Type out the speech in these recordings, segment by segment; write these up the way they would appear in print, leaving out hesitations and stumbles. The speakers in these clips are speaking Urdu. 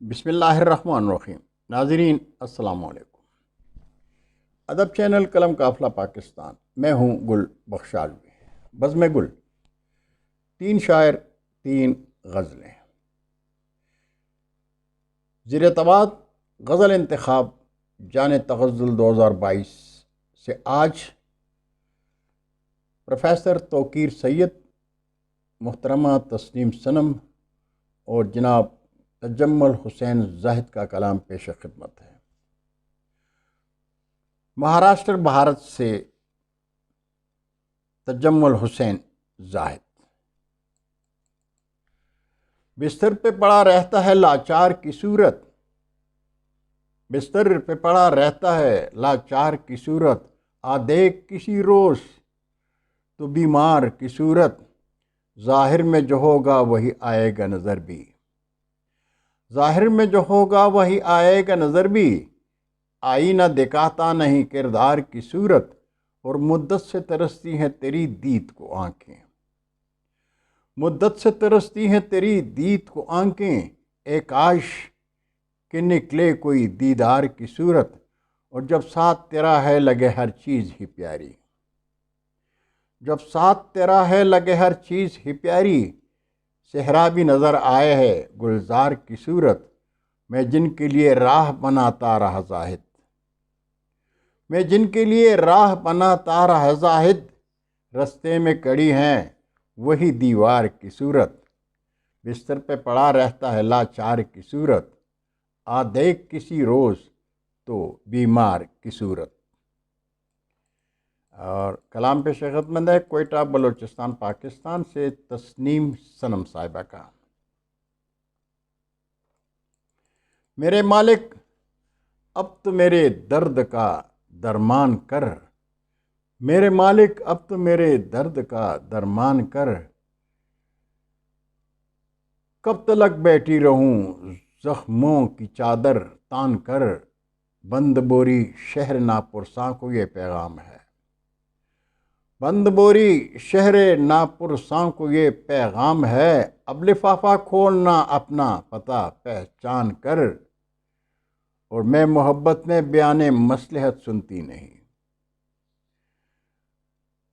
بسم اللہ الرحمن الرحیم۔ ناظرین السلام علیکم۔ ادب چینل قلم قافلہ پاکستان، میں ہوں گل بخشالوی۔ بزم گل، 3 شاعر 3 غزلیں۔ زیر طباعت غزل انتخاب جان تغزل 2022 سے آج پروفیسر توقیر سید، محترمہ تسنیم صنم اور جناب تجمل حسین زاہد کا کلام پیش خدمت ہے۔ مہاراشٹر بھارت سے تجمل حسین زاہد۔ بستر پہ پڑا رہتا ہے لاچار کی صورت، بستر پہ پڑا رہتا ہے لاچار کی صورت، آ دیکھ کسی روز تو بیمار کی صورت، ظاہر میں جو ہوگا وہی آئے گا نظر بھی، ظاہر میں جو ہوگا وہی آئے گا نظر بھی، آئینہ دکھاتا نہیں کردار کی صورت، اور مدت سے ترستی ہیں تیری دید کو آنکھیں، مدت سے ترستی ہیں تیری دید کو آنکھیں، اے کاش کہ نکلے کوئی دیدار کی صورت، اور جب ساتھ تیرا ہے لگے ہر چیز ہی پیاری، جب ساتھ تیرا ہے لگے ہر چیز ہی پیاری، صحرا بھی نظر آئے ہے گلزار کی صورت، میں جن کے لیے راہ بناتا رہا زاہد، میں جن کے لیے راہ بناتا رہا زاہد، رستے میں کڑی ہیں وہی دیوار کی صورت، بستر پہ پڑا رہتا ہے لاچار کی صورت، آ دیکھ کسی روز تو بیمار کی صورت۔ اور کلام پیش خدمت ہے کوئٹہ بلوچستان پاکستان سے تسنیم صنم صاحبہ کا۔ میرے مالک اب تو میرے درد کا درمان کر، میرے مالک اب تو میرے درد کا درمان کر، کب تلک بیٹھی رہوں زخموں کی چادر تان کر، بند بوری شہر ناپرساں کو یہ پیغام ہے، بند بوری شہر ناپرساں کو یہ پیغام ہے، اب لفافہ کھولنا اپنا پتہ پہچان کر، اور میں محبت میں بیان مصلحت سنتی نہیں،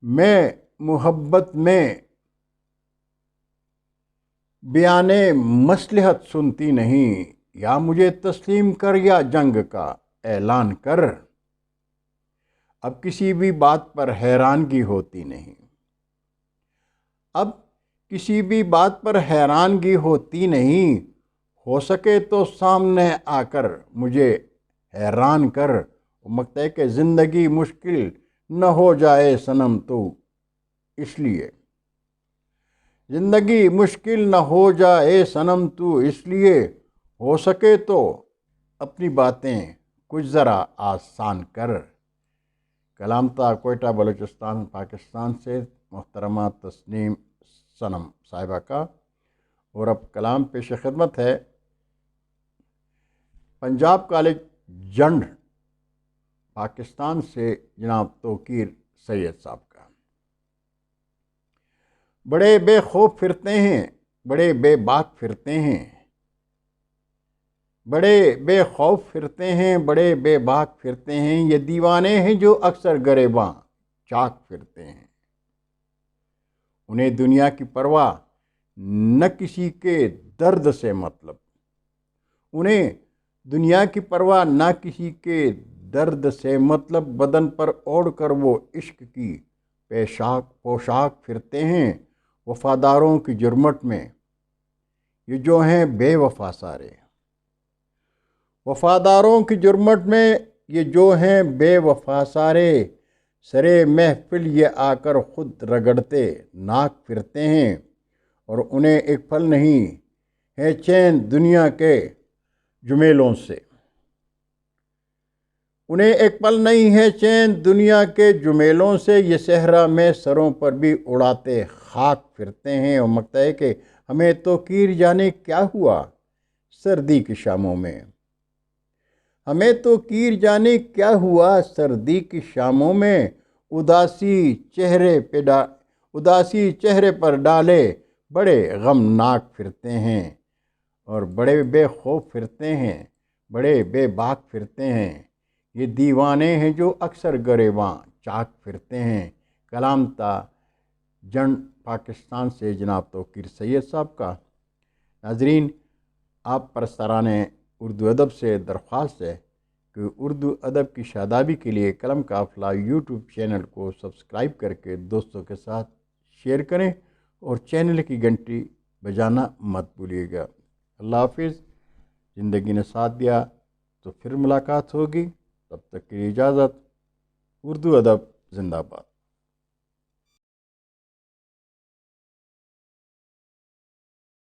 میں محبت میں بیان مصلحت سنتی نہیں، یا مجھے تسلیم کر یا جنگ کا اعلان کر، اب کسی بھی بات پر حیرانگی ہوتی نہیں، اب کسی بھی بات پر حیرانگی ہوتی نہیں، ہو سکے تو سامنے آ کر مجھے حیران کر، مقتا ہے کہ زندگی مشکل نہ ہو جائے صنم تو اس لیے، زندگی مشکل نہ ہو جائے صنم تو اس لیے، ہو سکے تو اپنی باتیں کچھ ذرا آسان کر۔ کلام تھا کوئٹہ بلوچستان پاکستان سے محترمہ تسنیم صنم صاحبہ کا۔ اور اب کلام پیش خدمت ہے پنجاب کالج جنڈ پاکستان سے جناب توقیر سید صاحب کا۔ بڑے بے خوف پھرتے ہیں، بڑے بے باک پھرتے ہیں، بڑے بے خوف پھرتے ہیں، بڑے بے باک پھرتے ہیں، یہ دیوانے ہیں جو اکثر گریباں چاک پھرتے ہیں، انہیں دنیا کی پرواہ نہ کسی کے درد سے مطلب، انہیں دنیا کی پرواہ نہ کسی کے درد سے مطلب، بدن پر اوڑھ کر وہ عشق کی پوشاک پھرتے ہیں، وفاداروں کی جرمٹ میں یہ جو ہیں بے وفا سارے، وفاداروں کی جرمٹ میں یہ جو ہیں بے وفا سارے، سرے محفل یہ آ کر خود رگڑتے ناک پھرتے ہیں، اور انہیں ایک پل نہیں ہے چین دنیا کے جمیلوں سے، انہیں ایک پل نہیں ہے چین دنیا کے جمیلوں سے، یہ صحرا میں سروں پر بھی اڑاتے خاک پھرتے ہیں، اور مقتا ہے کہ ہمیں تو کیر جانے کیا ہوا سردی کی شاموں میں، ہمیں تو کیر جانے کیا ہوا سردی کی شاموں میں، اداسی چہرے پر ڈالے بڑے غمناک پھرتے ہیں، اور بڑے بے خوف پھرتے ہیں، بڑے بے باک پھرتے ہیں، یہ دیوانے ہیں جو اکثر گریباں چاک پھرتے ہیں۔ کلام تا جن پاکستان سے جناب توقیر سید صاحب کا۔ ناظرین، آپ پرستاران اردو ادب سے درخواست ہے کہ اردو ادب کی شادابی کے لیے قلم قافلہ یوٹیوب چینل کو سبسکرائب کر کے دوستوں کے ساتھ شیئر کریں اور چینل کی گھنٹی بجانا مت بھولیے گا۔ اللہ حافظ۔ زندگی نے ساتھ دیا تو پھر ملاقات ہوگی، تب تک کی اجازت۔ اردو ادب زندہ باد۔